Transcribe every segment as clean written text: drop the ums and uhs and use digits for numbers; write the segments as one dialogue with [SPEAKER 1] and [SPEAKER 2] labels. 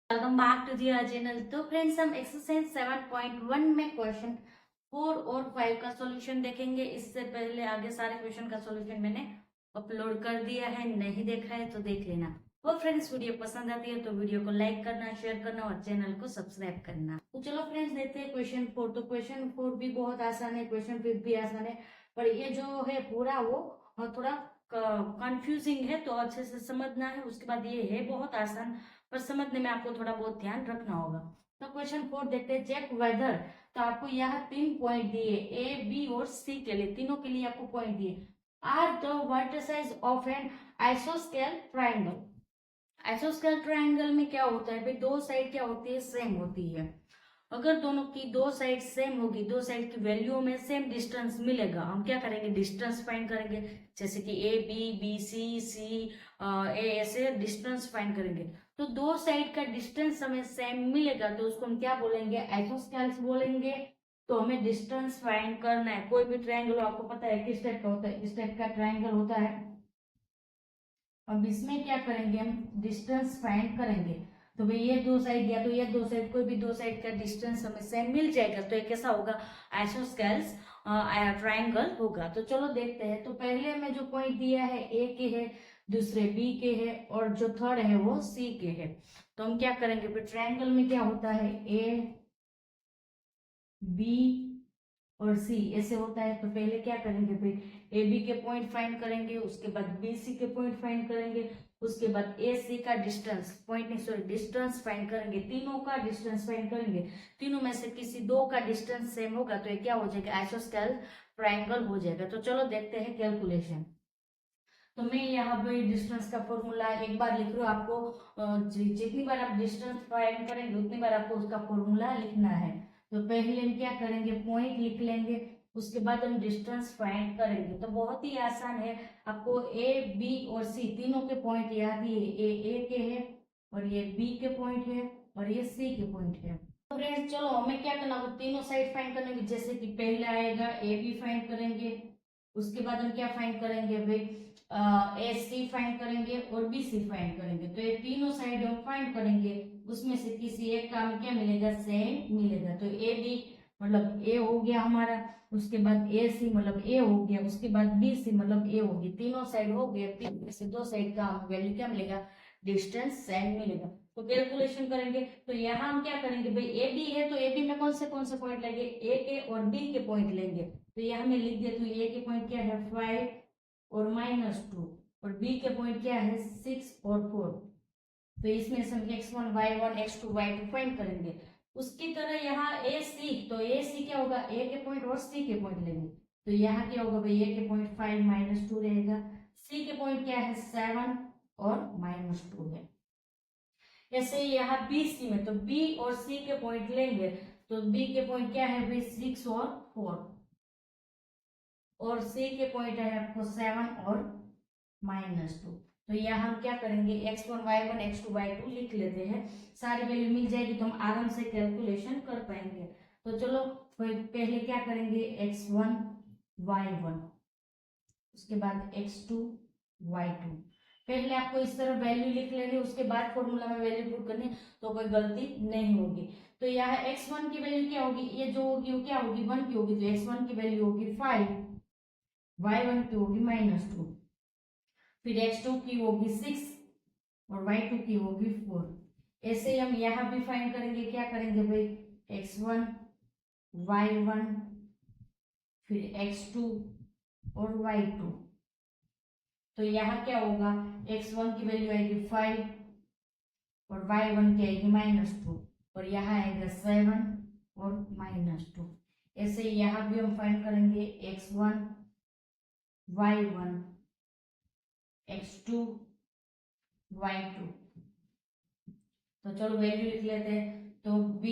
[SPEAKER 1] Welcome back to their channel. तो friends, हम exercise 7.1 में क्वेश्चन 4 और 5 का सॉल्यूशन देखेंगे। इससे पहले आगे सारे क्वेश्चन का सॉल्यूशन मैंने अपलोड कर दिया है, नहीं देखा है तो देख लेना। और फ्रेंड्स, वीडियो पसंद आती है तो वीडियो को लाइक करना, शेयर करना और चैनल को सब्सक्राइब करना। तो चलो फ्रेंड्स, देखते हैं क्वेश्चन 4। तो क्वेश्चन 4 भी बहुत आसान है, क्वेश्चन 5 भी आसान है, पर ये जो है पूरा वो थोड़ा कंफ्यूजिंग है, तो अच्छे से समझना है। उसके बाद ये है बहुत आसान, पर समझने में आपको थोड़ा बहुत ध्यान रखना होगा। तो क्वेश्चन 4 देखते हैं, चेक वेदर। तो आपको यहाँ 3 पॉइंट दिए, ए बी और सी के लिए, तीनों के लिए आपको पॉइंट दिए। Are the vertices of an आइसोस्केल ट्राइंगल। आइसोस्केल ट्राइंगल में क्या होता है भाई, दो साइड क्या होती है, सेम होती है। अगर दोनों की दो साइड सेम होगी, दो साइड की वैल्यू में सेम डिस्टेंस मिलेगा, हम क्या करेंगे, डिस्टेंस फाइंड करेंगे। जैसे कि ए बी, बी सी, सी ए, ऐसे डिस्टेंस फाइंड करेंगे। तो दो साइड का डिस्टेंस हमें सेम मिलेगा तो उसको हम क्या बोलेंगे, आइसोस्केल्स बोलेंगे। तो हमें डिस्टेंस फाइंड करना है। कोई भी ट्रायंगल आपको पता है किस टाइप का होता है, इस टाइप का ट्रायंगल होता है। अब इसमें क्या करेंगे, हम डिस्टेंस फाइंड करेंगे। तो भाई ये दो साइड या तो ये दो साइड, कोई भी दो साइड का डिस्टेंस हमें सेम मिल जाएगा, तो ये कैसा होगा, आइसोस्केल्स ट्रायंगल होगा। तो चलो देखते हैं। तो पहले हमें जो पॉइंट दिया है ए के है, दूसरे बी के है और जो थर्ड है वो सी के है। तो हम क्या करेंगे, फिर ट्रायंगल में क्या होता है, ए बी और सी ऐसे होता है। तो पहले क्या करेंगे, फिर ए बी के पॉइंट फाइंड करेंगे, उसके बाद बी सी के पॉइंट फाइंड करेंगे, उसके बाद ए सी का डिस्टेंस, पॉइंट नहीं सॉरी डिस्टेंस फाइंड करेंगे, तीनों का डिस्टेंस फाइंड करेंगे। तीनों में से किसी दो का डिस्टेंस सेम होगा तो ये क्या हो जाएगा, आइसोस्केल ट्रायंगल हो जाएगा। तो चलो देखते हैं कैलकुलेशन। तो मैं यहाँ पे डिस्टेंस का फॉर्मूला एक बार लिख रही हूँ, आपको जितनी बार आप डिस्टेंस फाइंड करेंगे उतनी बार आपको उसका फॉर्मूला लिखना है। तो पहले हम क्या करेंगे, पॉइंट लिख लेंगे, उसके बाद हम डिस्टेंस फाइंड करेंगे। तो बहुत ही आसान है, आपको ए बी और सी तीनों के पॉइंट याद ही है। ए के है और ये बी के पॉइंट है और ये सी के पॉइंट है। तो फ्रेंड्स चलो हमें क्या करना होगा, तीनों साइड फाइंड करने की। जैसे कि पहले आएगा ए बी फाइंड करेंगे, उसके बाद हम क्या फाइंड करेंगे भाई, ए सी फाइंड करेंगे और बी सी फाइंड करेंगे। तो ये तीनों साइड हम फाइंड करेंगे, उसमें से किसी एक का हमें क्या मिलेगा, सेम मिलेगा। तो ए बी मतलब ए हो गया हमारा, उसके बाद ए सी मतलब ए हो गया, उसके बाद बी सी मतलब ए होगी। तीनों साइड हो गए, तीन से दो साइड का वैल्यू क्या मिलेगा, डिस्टेंस सेम मिलेगा। तो कैलकुलेशन करेंगे। तो यहाँ हम क्या करेंगे भाई, ए बी है तो ए बी में कौन से पॉइंट लेंगे, ए के और बी के पॉइंट लेंगे। तो यहाँ मैं लिख देती हूँ, ए के पॉइंट क्या है 5 और -2, और बी के पॉइंट क्या है 6 और 4। तो इसमें से हम x1 y1 x2 y2 find करेंगे। उसकी तरह यहाँ ए सी, तो ए सी क्या होगा, ए के पॉइंट और सी के पॉइंट लेंगे। तो यहाँ क्या होगा भाई, ए के पॉइंट 5 -2 रहेगा, सी के पॉइंट क्या है 7 और -2 है। ऐसे यहाँ बी सी में, तो बी और सी के पॉइंट लेंगे। तो बी के पॉइंट क्या है भाई 6 और 4, और सी के पॉइंट है आपको 7 और -2। तो यहाँ हम क्या करेंगे, x1 y1 x2 y2 लिख लेते हैं। सारी वैल्यू मिल जाएगी तो हम आराम से कैलकुलेशन कर पाएंगे। तो चलो पहले क्या करेंगे, x1 y1, उसके बाद x2 y2। पहले आपको इस तरह वैल्यू लिख लेंगे, उसके बाद फॉर्मूला में वैल्यू पुट करनी, तो कोई गलती नहीं होगी। तो यहाँ x1 की वैल्यू क्या होगी, ये जो होगी वो क्या होगी, 1 की होगी। तो x1 की वैल्यू होगी 5, y1 की होगी -2, फिर x2 की होगी 6 और y2 की होगी 4। ऐसे हम यहाँ भी फाइंड करेंगे, क्या करेंगे भाई, x1 y1 फिर x2 और y2। तो यहाँ क्या होगा, x1 की वैल्यू आएगी 5 और y1 की आएगी -2, और यहाँ आएगा 7 और -2। ऐसे यहाँ भी हम फाइंड करेंगे x1 y1 x2 y2। तो चलो वैल्यू लिख लेते हैं। तो b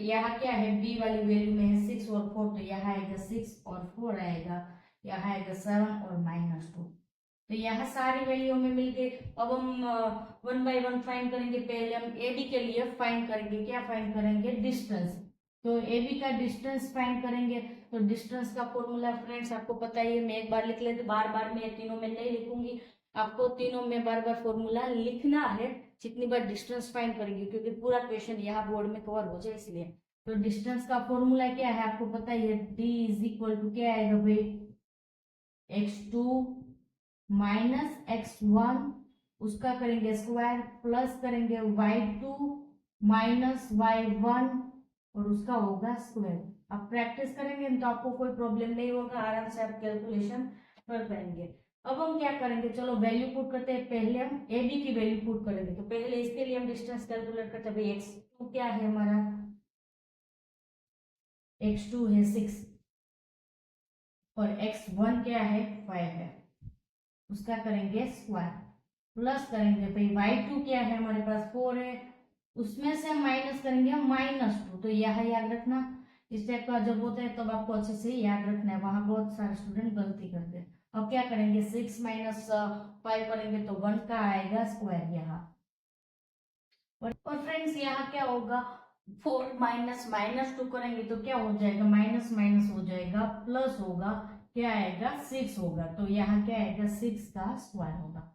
[SPEAKER 1] यहाँ क्या है, b वाली वैल्यू में है 6 और 4, तो यहाँ आएगा 6 और 4 आएगा, यहाँ आएगा 7 और -2। तो यहाँ सारी वैल्यू हमें मिल गई। अब हम 1 बाय 1 फाइंड करेंगे। पहले हम ए बी के लिए फाइंड करेंगे, क्या फाइंड करेंगे, डिस्टेंस। तो ए बी का डिस्टेंस फाइंड करेंगे। तो डिस्टेंस का फॉर्मूला फ्रेंड्स आपको पता ही है, मैं एक बार लिख लेती, बार बार मैं तीनों में नहीं लिखूंगी, आपको तीनों में बार बार फॉर्मूला लिखना है। जितनी बार डिस्टेंस फाइंड करेंगे, क्योंकि पूरा क्वेश्चन यहाँ बोर्ड में कवर हो जाए इसलिए। तो डिस्टेंस का फॉर्मूला क्या है आपको पता ही है, d इज इक्वल टू क्या आएगा भाई, x2 माइनस x1 उसका करेंगे स्क्वायर प्लस करेंगे y2 माइनस y1 और उसका होगा स्क्वायर। अब प्रैक्टिस करेंगे तो आपको कोई प्रॉब्लम नहीं होगा, आराम से आप कैलकुलेशन कर पाएंगे। अब हम क्या करेंगे, चलो वैल्यू पुट करते हैं। पहले हम ए बी की वैल्यू पुट करेंगे, तो पहले इसके लिए हम डिस्टेंस कैलकुलेट करते हैं। भाई x2 क्या है हमारा, x2 है 6 और x1 क्या है 5 है, उसका करेंगे स्क्वायर प्लस करेंगे भाई y2 क्या है हमारे पास 4 है, उसमें से माइनस करेंगे -2। तो यह याद रखना, इस टाइप का जब होता है तब तो आपको अच्छे से याद रखना है, वहां बहुत सारे स्टूडेंट गलती करते हैं। अब क्या करेंगे 6 माइनस 5 करेंगे तो 1 का आएगा स्क्वायर यहाँ। और फ्रेंड्स यहाँ क्या होगा, 4 माइनस -2 करेंगे तो क्या हो जाएगा, माइनस माइनस हो जाएगा प्लस होगा, क्या आएगा 6 होगा। तो यहाँ क्या आएगा 6 का स्क्वायर होगा।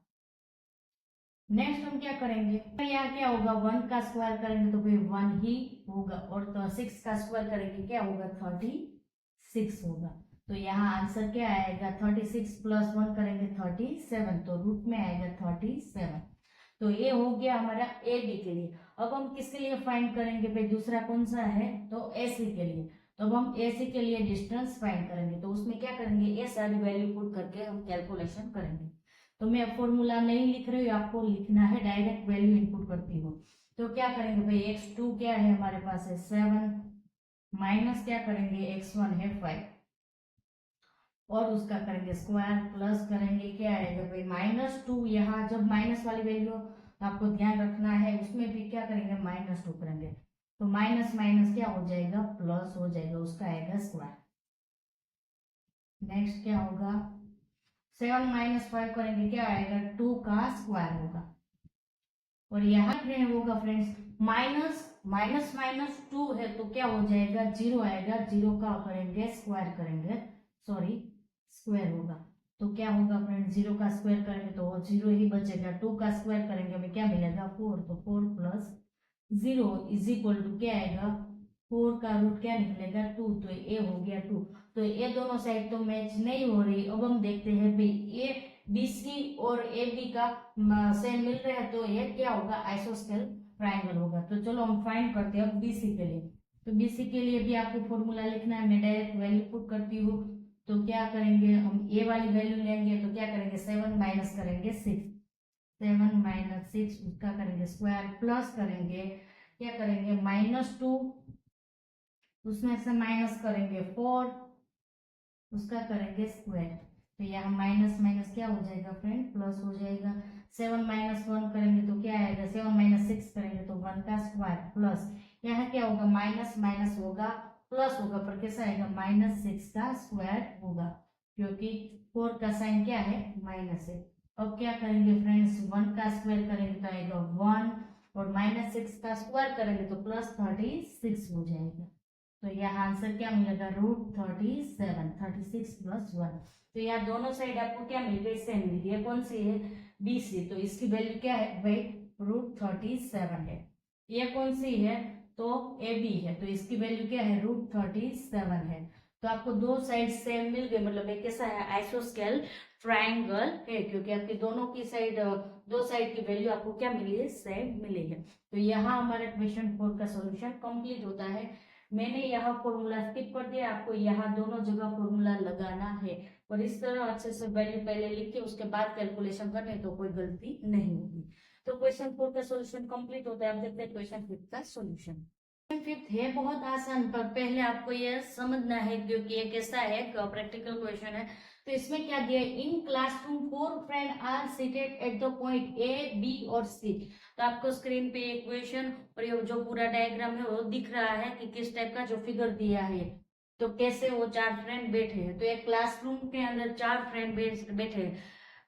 [SPEAKER 1] नेक्स्ट हम क्या करेंगे, तो यहाँ क्या होगा 1 का स्क्वायर करेंगे तो फिर 1 ही होगा, और तो 6 का स्क्वायर करेंगे क्या होगा 36 होगा। तो यहाँ आंसर क्या आएगा 36 प्लस 1 करेंगे 37, तो रूट में आएगा 37। तो ये हो गया हमारा ए बी के लिए। अब हम किसके लिए फाइंड करेंगे भाई, दूसरा कौन सा है, तो ए सी के लिए। तो अब हम ए सी के लिए डिस्टेंस फाइंड करेंगे, तो उसमें क्या करेंगे ये सारी वैल्यू पुट करके हम कैलकुलेशन करेंगे। तो मैं फॉर्मूला नहीं लिख रही हूँ, आपको लिखना है, डायरेक्ट वैल्यू इनपुट करती हूँ। तो क्या करेंगे भाई x2 क्या है हमारे पास है 7 माइनस क्या करेंगे x1 है 5 और उसका करेंगे स्क्वायर प्लस करेंगे क्या आएगा भाई -2। यहाँ जब माइनस वाली वैल्यू आपको ध्यान रखना है, उसमें भी क्या करेंगे -2 करेंगे, तो माइनस माइनस क्या हो जाएगा प्लस हो जाएगा, उसका आएगा स्क्वायर। नेक्स्ट क्या होगा 7 माइनस 5 करेंगे क्या आएगा 2 का स्क्वायर होगा। और यहाँ होगा फ्रेंड्स माइनस माइनस माइनस 2 है तो क्या हो जाएगा 0 आएगा, 0 का करेंगे स्क्वायर करेंगे, सॉरी स्क्वायर होगा। तो क्या होगा फ्रेंड्स 0 का स्क्वायर करेंगे तो 0 ही बचेगा, 2 का स्क्वायर करेंगे हमें क्या मिलेगा 4, तो 4 प्लस 0 इज इक्वल टू क्या आएगा 4 का रूट क्या निकलेगा 2, तो ये हो गया 2। तो ये दोनों साइड तो मैच नहीं हो रही। अब हम देखते हैं भाई ये BC और AB का सेम मिल रहा है, तो ये क्या होगा आइसोस्केल ट्राइंगल होगा। तो चलो हम फाइंड करते हैं अब BC के लिए। तो BC के लिए भी आपको फॉर्मूला लिखना है, मैं डायरेक्ट वैल्यू पुट करती हूँ। तो क्या करेंगे हम ए वाली वैल्यू लेंगे, तो क्या करेंगे 7 माइनस करेंगे 6, 7 माइनस 6 उसका करेंगे स्क्वायर प्लस करेंगे क्या करेंगे -2 उसमें से माइनस करेंगे 4 उसका करेंगे स्क्वायर। तो यहाँ माइनस माइनस क्या हो जाएगा फ्रेंड प्लस हो जाएगा। 7 माइनस 1 करेंगे तो क्या आएगा 7 माइनस 6 करेंगे तो 1 का स्क्वायर प्लस यहाँ क्या होगा माइनस माइनस होगा प्लस होगा, पर कैसा आएगा -6 का स्क्वायर होगा, क्योंकि 4 का साइन क्या है माइनस है। अब क्या करेंगे फ्रेंड्स 1 का स्क्वायर करेंगे तो आएगा 1 और -6 का स्क्वायर करेंगे तो +36 हो जाएगा। तो यहाँ आंसर क्या मिलेगा √37, 36 प्लस 1। तो यहाँ दोनों साइड आपको क्या मिल गई सेम मिल गई, कौन सी है BC, तो इसकी वैल्यू क्या है भाई √37 है। ये कौन सी है तो AB है, तो इसकी वैल्यू क्या है √37 है। तो आपको दो साइड सेम मिल गए, मतलब एक कैसा है आइसोस्केल ट्राइंगल है, क्योंकि आपकी दोनों की साइड दो साइड की वैल्यू आपको क्या मिली है सेम मिली है। तो यहाँ हमारा क्वेश्चन 4 का सॉल्यूशन कंप्लीट होता है। मैंने यहाँ फॉर्मूला स्किप कर दिया, आपको यहाँ दोनों जगह फॉर्मूला लगाना है और इस तरह अच्छे से वैल्यू पहले लिख के उसके बाद कैलकुलेशन करने, तो कोई गलती नहीं होगी। तो क्वेश्चन 4 का सॉल्यूशन कंप्लीट होता है। आप देखते हैं क्वेश्चन 5 का सॉल्यूशन। क्वेश्चन 5 है बहुत आसान, पर पहले आपको यह समझना है क्योंकि ये कैसा है प्रैक्टिकल क्वेश्चन है। तो इसमें क्या दिया है, in classroom 4 friend are seated at the point A, B और C। तो आपको स्क्रीन पे इक्वेशन और ये जो पूरा डायग्राम है वो दिख रहा है कि किस टाइप का जो फिगर दिया है, तो कैसे वो 4 फ्रेंड बैठे हैं। तो एक क्लासरूम के अंदर 4 फ्रेंड बैठे हैं,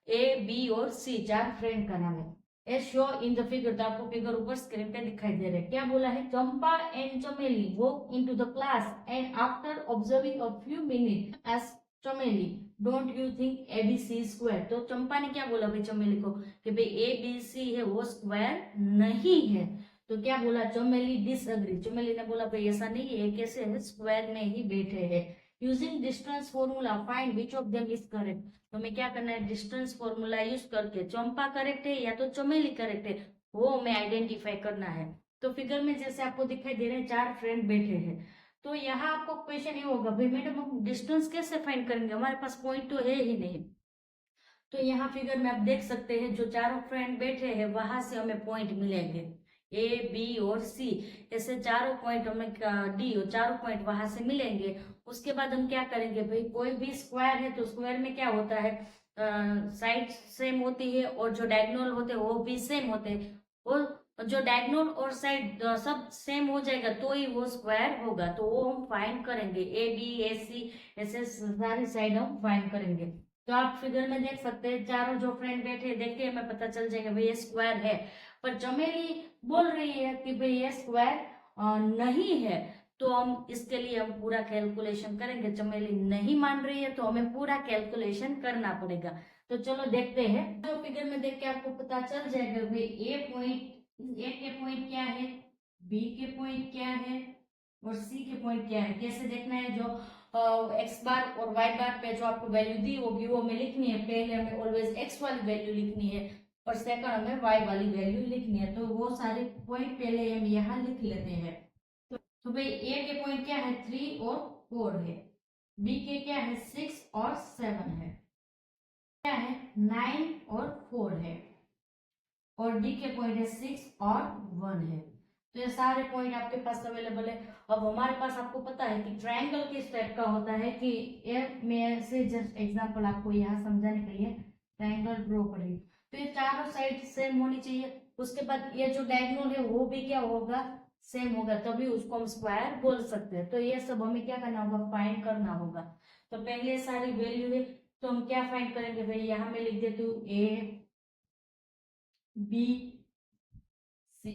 [SPEAKER 1] A, B और C 4 फ्रेंड का नाम है। As show in the figure, तो आपको फिगर ऊपर स्क्रीन पे दिखाई दे रहा है। क्या बोला है, Champa and Chameli walk into the class and after observing a few minute as Chameli, don't you think A B C square. तो चंपा ने क्या बोला भाई चमेली को कि भाई ए बी सी है वो स्क्वायर नहीं है। तो क्या बोला चमेली डिसअग्री। चमेली ने बोला भाई ऐसा नहीं है, कैसे है, स्क्वायर में ही बैठे हैं। Using distance formula find which of them is correct. तो हमें क्या करना है, डिस्टेंस फॉर्मूला यूज करके चंपा करेक्ट है या तो चमेली करेक्ट है वो हमें आइडेंटिफाई करना है। तो फिगर में जैसे आपको दिखाई दे रहे हैं 4 फ्रेंड बैठे हैं। तो यहाँ आपको क्वेश्चन ये होगा भाई मैडम हम डिस्टेंस कैसे फाइंड करेंगे, हमारे पास पॉइंट तो है ही नहीं। तो यहाँ फिगर में आप देख सकते हैं जो चारों फ्रेंड बैठे हैं वहां से हमें पॉइंट मिलेंगे ए बी और सी, ऐसे चारों पॉइंट हमें डी और चारों पॉइंट वहां से मिलेंगे। उसके बाद हम क्या करेंगे भाई, कोई भी स्क्वायर है तो स्क्वायर में क्या होता है, साइड सेम होती है और जो डायगोनल होते हैं वो भी सेम होते हैं। और जो डायगोनल और साइड सब सेम हो जाएगा तो ही वो स्क्वायर होगा। तो वो हम फाइंड करेंगे ए बी ए सी, ऐसे सारी साइड हम फाइंड करेंगे। तो आप फिगर में देख सकते हैं चारों जो फ्रेंड बैठे देख के हमें पता चल जाएगा भाई ये स्क्वायर है। पर चमेली बोल रही है कि भाई ये स्क्वायर नहीं है। तो हम इसके लिए हम पूरा कैलकुलेशन करेंगे। चमेली नहीं मान रही है तो हमें पूरा कैलकुलेशन करना पड़ेगा। तो चलो देखते हैं। तो फिगर में देख के आपको पता चल जाएगा भाई ए पॉइंट, ए के पॉइंट क्या है, बी के पॉइंट क्या है और सी के पॉइंट क्या है। कैसे देखना है, जो एक्स बार और वाई बार पे जो आपको वैल्यू दी होगी वो हमें लिखनी है। पहले हमें ऑलवेज एक्स वाली वैल्यू लिखनी है और सेकंड हमें वाई वाली वैल्यू लिखनी है। तो वो सारे पॉइंट पहले हम यहाँ लिख लेते हैं। तो भाई ए के पॉइंट क्या है, 3 और 4 है। बी के क्या है, 6 और 7 है। क्या है, 9 और 4 है। और डी के पॉइंट है 6 और 1 है। तो ये सारे पॉइंट आपके पास अवेलेबल है। अब हमारे पास आपको पता है कि ट्रायंगल किस टाइप का होता है कि ये मैं से जस्ट एग्जांपल आपको यहाँ समझाने के लिए ट्रायंगल ड्रॉ करेंगे। तो ये चारों साइड सेम होनी चाहिए। उसके बाद ये जो डायगोनल है वो भी क्या होगा, सेम होगा, तभी उसको हम स्क्वायर बोल सकते हैं। तो ये सब हमें क्या करना होगा, फाइंड करना होगा। तो पहले सारी वैल्यू है तो हम क्या फाइंड करेंगे भाई, यहाँ मैं लिख देती हूँ ए बी सी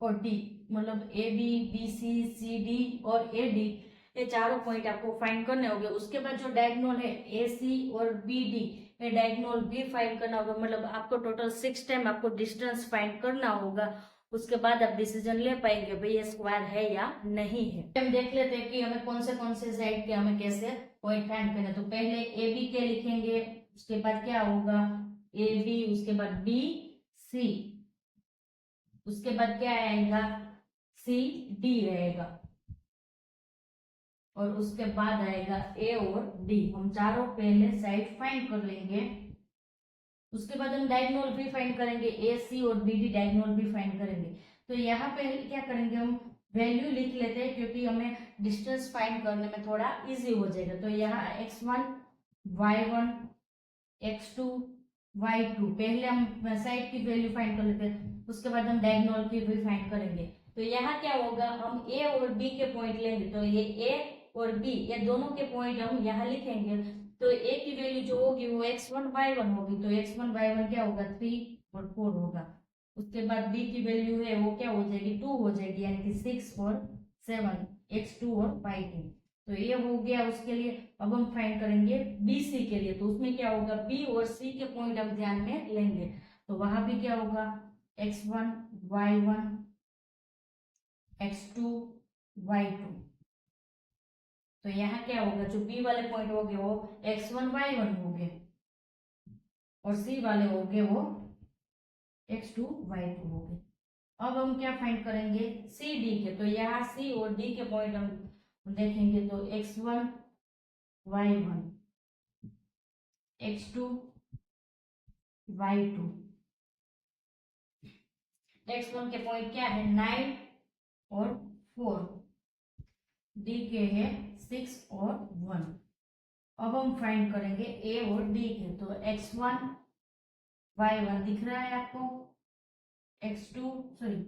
[SPEAKER 1] और डी, मतलब A B B C D और ए डी, ये चारों पॉइंट आपको फाइंड करने होंगे। उसके बाद जो डायगोनल है ए सी और बी डी, ये डायगोनल भी फाइंड करना होगा। मतलब आपको टोटल 6 टाइम आपको डिस्टेंस फाइंड करना होगा। उसके बाद आप डिसीजन ले पाएंगे भाई ये स्क्वायर है या नहीं है। हम देख लेते हैं कि हमें कौन से साइड के हमें कैसे पॉइंट फाइंड करना है। तो पहले ए बी के लिखेंगे, उसके बाद क्या होगा ए बी, उसके बाद बी सी, उसके बाद क्या आएगा सी डी रहेगा और उसके बाद आएगा ए और डी। हम चारों पहले साइड फाइंड कर लेंगे। उसके बाद हम डायगोनल भी फाइंड करेंगे, ए सी और बी डी डायगोनल भी फाइंड करेंगे। तो यहाँ पे क्या करेंगे, हम वैल्यू लिख लेते हैं क्योंकि हमें डिस्टेंस फाइंड करने में थोड़ा इजी हो जाएगा। तो यहाँ x1 y1 x2 y2 पहले हम साइड की वैल्यू फाइंड कर लेते हैं। उसके बाद हम डायगोनल की भी फाइंड करेंगे। तो यहाँ क्या होगा, हम ए और बी के पॉइंट लेंगे। तो ये ए और बी ये दोनों के पॉइंट हम यहाँ लिखेंगे। तो ए की वैल्यू जो होगी वो x1 y1 होगी। तो x1 y1 क्या होगा, 3 और 4 होगा। उसके बाद बी की वैल्यू है वो क्या हो जाएगी, 2 हो जाएगी, यानी कि 6 और 7 x2 और y2। तो ये हो गया उसके लिए। अब हम फाइंड करेंगे बी सी के लिए। तो उसमें क्या होगा, बी और सी के पॉइंट हम ध्यान में लेंगे। तो वहां भी क्या होगा, x1 y1 x2 y2। तो यहाँ क्या होगा, जो बी वाले पॉइंट हो गए वो x1 y1 हो गए और सी वाले हो गए वो x2 y2 हो गए। अब हम क्या फाइंड करेंगे, सी डी के। तो यहाँ सी और डी के पॉइंट हम देखेंगे। तो x1 y1 x2 y2। x1 के पॉइंट क्या है, 9 और 4, डी के है 6 और 1। अब हम फाइंड करेंगे ए और डी के। तो x1 y1 दिख रहा है आपको, x2 सॉरी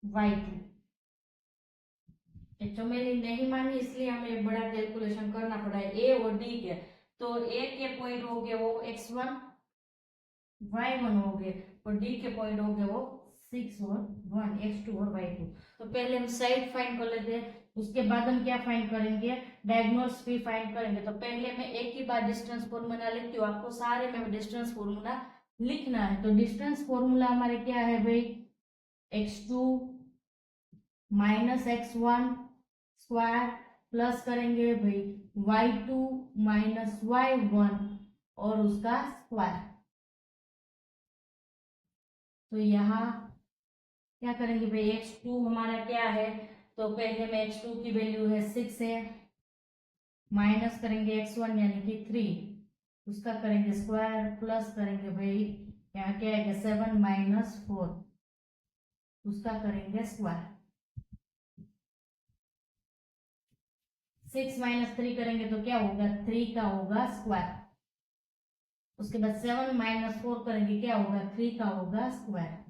[SPEAKER 1] y2। चमेली नहीं मानी इसलिए हमें बड़ा कैलकुलेशन करना पड़ा है ए और डी के। तो ए के पॉइंट हो गए वो x1 y1 हो गए और डी के पॉइंट हो गए वो 6 और 1, x2 और y2। तो पहले हम साइड फाइंड कर लेते हैं, उसके बाद हम क्या फाइंड करेंगे, डायगोनल्स भी फाइंड करेंगे। तो पहले मैं एक ही बार डिस्टेंस फॉर्मूला लिखती हूँ, आपको सारे में डिस्टेंस फॉर्मूला लिखना है। तो डिस्टेंस फॉर्मूला हमारे क्या है भाई, x2 minus x1 square plus करेंगे भाई y2 माइनस y1 और उसका स्क्वायर। तो यहाँ क्या करेंगे भाई, x2 हमारा क्या है, तो पहले में x2 की वैल्यू है 6 है, माइनस करेंगे x1 यानी कि 3, उसका करेंगे स्क्वायर प्लस करेंगे भाई यहाँ क्या आएगा 7 माइनस 4, उसका करेंगे स्क्वायर। 6 माइनस 3 करेंगे तो क्या होगा, 3 का होगा स्क्वायर। उसके बाद 7 माइनस 4 करेंगे, क्या होगा, 3 का होगा स्क्वायर।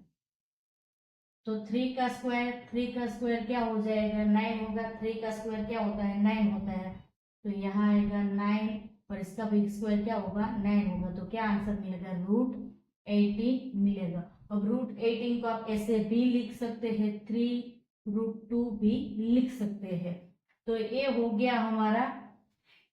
[SPEAKER 1] तो 3 का स्क्वायर क्या हो जाएगा, 9 होगा। 3 का स्क्वायर क्या होता है, 9 होता है। तो यहाँ आएगा 9 और इसका भी स्क्वायर क्या होगा, 9 होगा। तो क्या आंसर मिलेगा, √18 मिलेगा। अब √18 को आप ऐसे भी लिख सकते हैं, 3√2 भी लिख सकते हैं। तो ये हो गया हमारा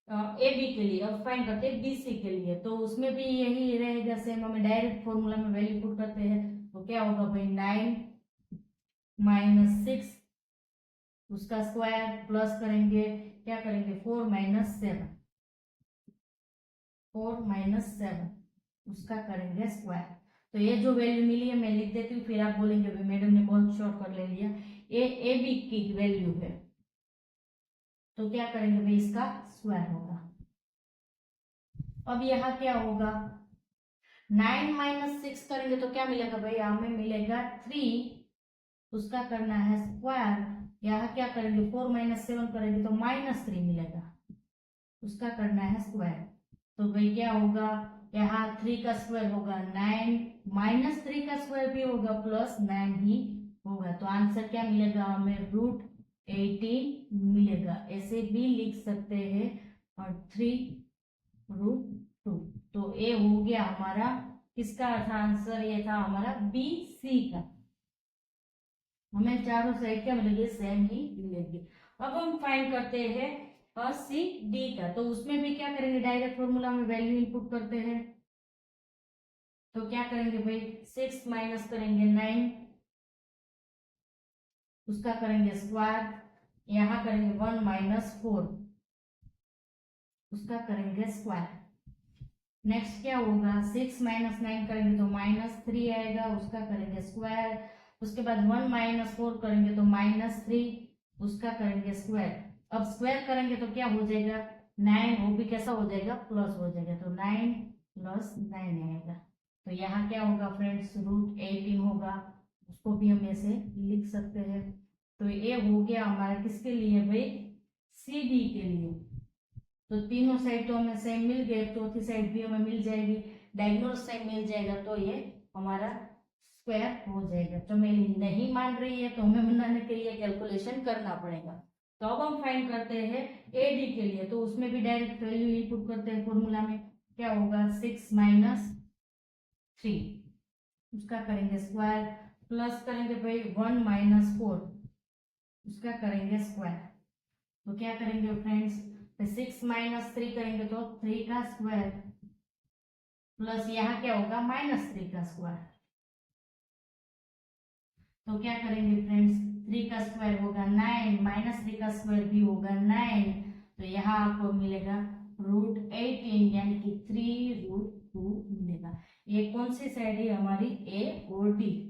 [SPEAKER 1] ए बी के लिए। अब फाइंड करते हैं बी सी के लिए। तो उसमें भी यही रहेगा सेम, हमें डायरेक्ट फॉर्मूला में वैल्यू पुट करते हैं। तो क्या होगा भाई, 9 माइनस 6 उसका स्क्वायर प्लस करेंगे, क्या करेंगे 4 माइनस 7, 4 माइनस 7 उसका करेंगे स्क्वायर। तो ये जो वैल्यू मिली है मैं लिख देती हूँ, फिर आप बोलेंगे भाई मैडम ने बहुत शॉर्ट कर ले लिया। ये ए बी की वैल्यू है, तो क्या करेंगे भाई, इसका स्क्वायर होगा। अब यहाँ क्या होगा, 9 माइनस 6 करेंगे तो क्या मिलेगा भाई, हमें मिलेगा 3, उसका करना है स्क्वायर। यहाँ क्या करेंगे, 4 माइनस 7 करेंगे तो -3 मिलेगा, उसका करना है स्क्वायर। तो भाई क्या होगा, यहाँ 3 का स्क्वायर होगा 9, -3 का स्क्वायर भी होगा प्लस 9 ही होगा। तो आंसर क्या मिलेगा हमें, √18 मिलेगा। ऐसे भी लिख सकते हैं और 3√2। तो ये हो गया हमारा, किसका था आंसर, ये था हमारा बी सी का। हमें चारों साइड क्या मिलेगी, सेम ही मिलेगी। अब हम फाइंड करते हैं सी डी का। तो उसमें भी क्या करेंगे, डायरेक्ट फॉर्मूला में वैल्यू इनपुट करते हैं। तो क्या करेंगे भाई, 6 माइनस करेंगे 9, उसका करेंगे स्क्वायर। यहाँ करेंगे 1 माइनस 4, उसका करेंगे स्क्वायर। नेक्स्ट क्या होगा, 6 माइनस 9 करेंगे तो -3 आएगा, उसका करेंगे स्क्वायर। उसके बाद 1 माइनस 4 करेंगे तो -3, उसका करेंगे स्क्वायर। अब स्क्वायर करेंगे तो क्या हो जाएगा, 9, वो भी कैसा हो जाएगा, प्लस हो जाएगा। तो 9 + 9 आएगा। तो यहाँ क्या होगा फ्रेंड्स, √18 होगा, उसको भी हम ऐसे लिख सकते हैं। तो ये हो गया हमारा किसके लिए भाई, सी डी के लिए। तो तीनों साइड तो हमें सेम मिल गए, चौथी साइड भी हमें मिल जाएगी, डायगोनल साइड मिल जाएगा। तो ये हमारा स्क्वायर हो जाएगा। तो मैं नहीं मान रही है तो हमें बनाने के लिए कैलकुलेशन करना पड़ेगा। तो अब हम फाइंड करते हैं ए डी के लिए। तो उसमें भी डायरेक्ट वैल्यू ही पुट करते हैं फॉर्मूला में। क्या होगा, 6 माइनस 3, उसका करेंगे स्क्वायर प्लस करेंगे भाई 1 माइनस 4, उसका करेंगे स्क्वायर। तो क्या करेंगे फ्रेंड्स, 6 माइनस 3 करेंगे तो 3 का स्क्वायर प्लस यहाँ क्या होगा, -3 का स्क्वायर। तो क्या करेंगे फ्रेंड्स, 3 का स्क्वायर होगा 9, -3 का स्क्वायर भी होगा 9। तो यहाँ आपको मिलेगा √18 यानी कि 3√2 मिलेगा। ये कौन सी साइड है हमारी, ए और डी।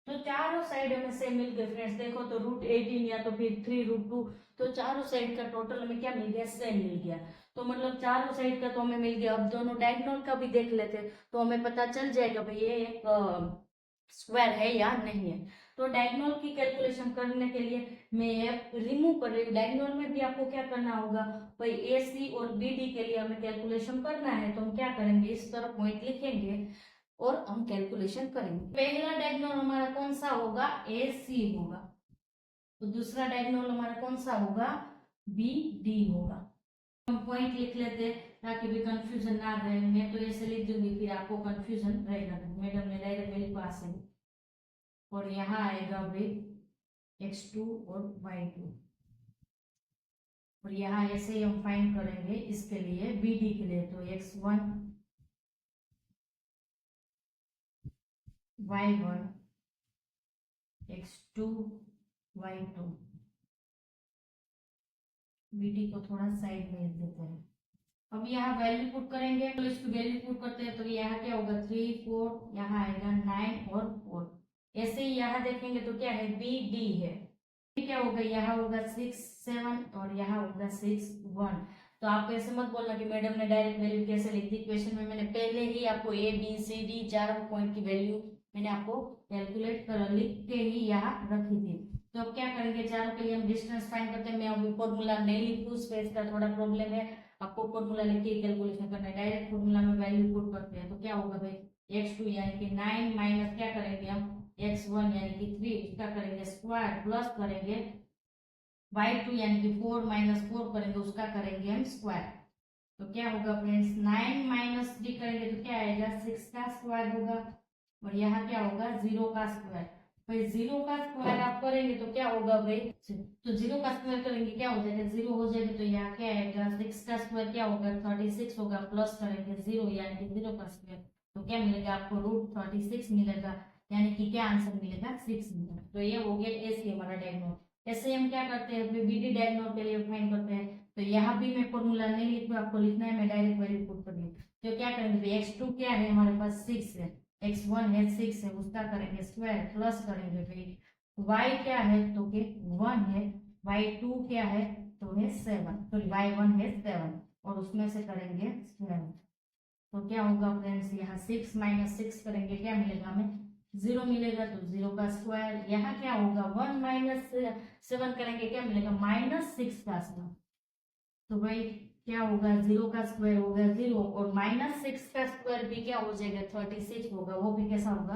[SPEAKER 1] तो चारों साइड हमें सेम मिल गए फ्रेंड्स। देखो तो √18 या तो फिर 3√2, तो चारों साइड का टोटल हमें क्या मिल गया, सेम मिल गया। तो मतलब चारों साइड का तो हमें मिल गया। अब दोनों डायगोनल का भी देख लेते तो हमें पता चल जाएगा भाई ये एक स्क्वायर है या नहीं है। तो डायगोनल की कैलकुलेशन करने के लिए मैं ये रिमूव कर रही हूँ। डायगोनल में भी आपको क्या करना होगा भाई, ए सी और बी डी के लिए हमें कैलकुलेशन करना है। तो हम क्या करेंगे, इस तरफ पॉइंट लिखेंगे और हम कैलकुलेशन करेंगे। पहला डायगोनल हमारा कौन सा होगा, ए सी होगा। तो दूसरा डायगोनल हमारा कौन सा होगा, बी डी होगा। हम पॉइंट लिख लेते हैं ताकि भी कंफ्यूजन ना रहे। मैं तो ऐसे लिख दूंगी, फिर आपको कंफ्यूजन रहेगा। मैडम ने डायरेक्ट मेरे पास है। और यहाँ आएगा भाई x2 और y2। और यहाँ ऐसे ही हम फाइंड करेंगे इसके लिए BD के लिए, तो x1 y1 x2 y2। BD को थोड़ा साइड में देते हैं। अब यहाँ वैल्यू पुट करेंगे, तो इसकी वैल्यू पुट करते हैं, तो यहाँ क्या होगा 3 4, यहाँ आएगा 9 और 4। ऐसे ही यहाँ देखेंगे तो क्या है BD है, क्या होगा यहाँ होगा 6 7 और यहाँ होगा 6 1। तो आप ऐसे मत बोलना कि मैडम ने डायरेक्ट वैल्यू कैसे लिख दी। क्वेश्चन में मैंने पहले ही आपको ABCD चारों पॉइंट की वैल्यू मैंने आपको कैलकुलेट कर लिख के ही यहाँ रखी थी। तो अब क्या करेंगे, चारों के लिए हम डिस्टेंस फाइंड करते हैं। मैं अभी फॉर्मूला नहीं लिखूँ, स्पेस का थोड़ा प्रॉब्लम है, आपको फॉर्मूला लिख के कैलकुलेशन करना है। डायरेक्ट फॉर्मूला में वैल्यू पुट करते हैं, तो क्या होगा भाई x2 यानी कि 9 माइनस क्या करेंगे हम x1 यानी कि 3, उसका करेंगे स्क्वायर, प्लस करेंगे y2 यानी कि 4 माइनस 4 करेंगे, उसका करेंगे हम स्क्वायर। तो क्या होगा फ्रेंड्स 9 माइनस 3 करेंगे तो क्या आएगा 6 का स्क्वायर होगा, और यहाँ क्या होगा 0 का स्क्वायर। भाई 0 का स्क्वायर आप करेंगे तो क्या होगा भाई, तो 0 का स्क्वायर करेंगे क्या हो जाएगा 0 हो जाएगा, तो यहाँ क्या आएगा 6 का स्क्वायर क्या होगा 36 होगा, प्लस करेंगे 0 यानी कि 0 का स्क्वायर, तो क्या मिलेगा आपको √36 मिलेगा, यानी कि क्या आंसर मिलेगा 6 मिलेगा। तो ये हो गया ऐसे हमारा डायगोनल। ऐसे हम क्या करते हैं फिर BD डायगोनल के लिए फाइंड करते हैं। तो यहाँ भी मैं फॉर्मूला नहीं लिखूँ, आपको लिखना है, मैं डायरेक्ट वैल्यू पुट कर दूँ। तो क्या करेंगे x2 क्या है हमारे पास 6 है, x1 है 6 है, उसका करेंगे स्क्वायर, प्लस करेंगे फिर y क्या है तो के 1 है, y2 क्या है तो है 7, तो y1 है 7 और उसमें से करेंगे स्क्वायर। तो क्या होगा फ्रेंड्स यहाँ 6 माइनस 6 करेंगे क्या मिलेगा हमें 0 मिलेगा, तो 0 का स्क्वायर। यहाँ क्या होगा 1 माइनस 7 करेंगे क्या मिलेगा -6 का स्क्वायर। तो भाई क्या होगा 0 का स्क्वायर होगा 0 और -6 का स्क्वायर भी क्या हो जाएगा 36 होगा, वो भी कैसा होगा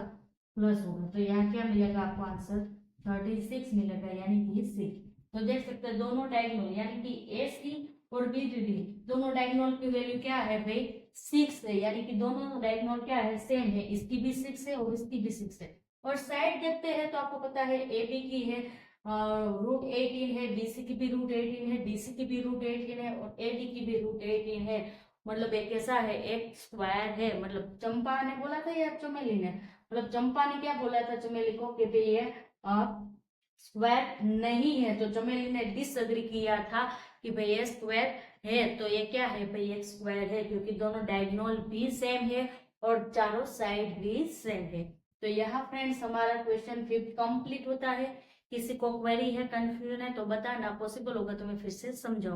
[SPEAKER 1] प्लस होगा। तो यहाँ क्या मिलेगा आपको आंसर 36 मिलेगा, यानी कि 6। तो देख सकते हैं दोनों डायगोनल यानी कि AC और BD दोनों डायगोनल की वैल्यू क्या है भाई 6 है, यानी कि दोनों डायगोनल क्या है सेम है, इसकी भी 6 है और इसकी भी 6 है। और साइड देखते हैं तो आपको पता है AB की है √18 है, BC की भी √18 है, DC की भी √18 है और AD की भी √18 है। मतलब एक ऐसा है एक स्क्वायर है, मतलब चंपा ने बोला था या चमेली ने, मतलब चंपा ने क्या बोला था चमेली को कि भाई ये स्क्वायर नहीं है, तो चमेली ने डिसएग्री किया था कि भाई ये स्क्वायर है। तो ये क्या है भाई एक स्क्वायर है, क्योंकि दोनों डायगोनल भी सेम है और चारों साइड भी सेम है। तो यहाँ फ्रेंड्स हमारा क्वेश्चन 5 कंप्लीट होता है। किसी को क्वेरी है कंफ्यूजन है तो बताना, पॉसिबल होगा तो मैं फिर से समझाऊं।